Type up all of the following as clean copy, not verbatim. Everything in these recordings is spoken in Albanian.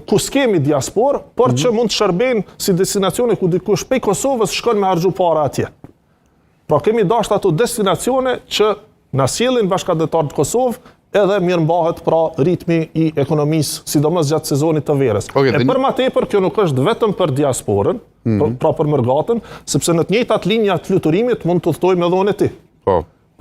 ku s'kemi diaspor, por që mund të shërbejnë si destinacione ku dikush pej Kosovës shkon me harxhu para atje. Pra kemi dashur ato destinacione që na sjellin bashkëdhetar të Kosovë edhe mirëmbahet pra ritmi i ekonomisë, sidomos gjatë sezonit të verës. E për ma tepër, kjo nuk është vetëm për diasporën, pra për mërgatën, sepse në të njëjtat linja të fluturimit mund të udhtojmë edhe unë e ti.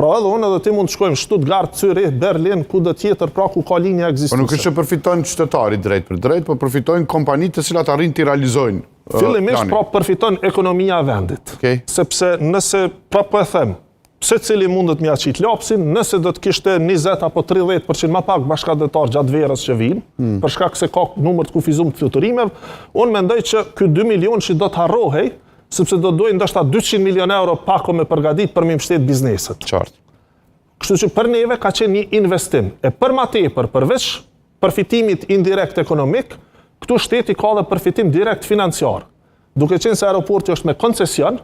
Pra edhe unë edhe ti mund të shkojmë Stuttgart, Zürich, Berlin, kudo tjetër, pra ku ka linja ekzistuese. Po nuk është që përfitojnë qytetarit drejt për drejt, po përfitojnë kompanitë të cilat arrin të realizojnë. Fillimisht pra përfiton ekonomia e vendit. Sepse nëse, pra po e them, se cili mundet mja qit lapsin, nëse do të kishte 20 apo 30% ma pak bashkëdhetar gjatë verës që vinë, për shkak se ka numër të kufizum të fluturimeve, unë mendoj që ky 2 milion që do të harrohej, sepse do dojnë ndoshta 200 milion euro pako me përgatit për me mbështet bizneset. Qartë. Kështu që për neve ka qenë një investim. E për ma tepër, përveç përfitimit indirekt ekonomik, këtu shteti ka dhe përfitim direkt financiar. Duke qenë se aeroporti është me koncesion,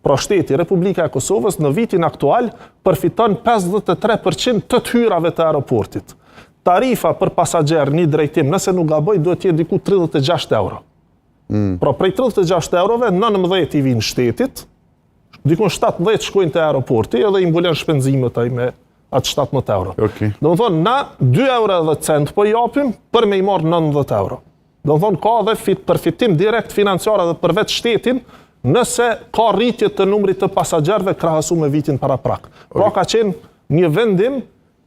pra shteti Republika e Kosovës në vitin aktual përfiton 53% të hyrave të aeroportit. Tarifa për pasagjer një drejtim, nëse nuk gaboj, duhet jetë diku 36 euro. Pra prej 36 eurove, 19 i vinë shtetit, dikun 17 shkojnë të aeroporti edhe i mbulen shpenzimet ai me atë 17 euro. Do më thonë, na 2 euro dhe cent po japim për me i marrë 90 euro. Do më thonë, ka dhe përfitim direkt financiar edhe për vetë shtetin, nëse ka rritje të numrit të pasagjerve krahasu me vitin para prak. Pra ka qenë një vendim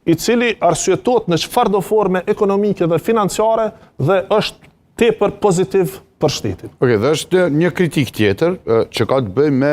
i cili arsyetohet në çfarë do forme ekonomike dhe financiare dhe është tepër pozitiv për shtetin. Dhe është një kritik tjetër që ka të bëjë me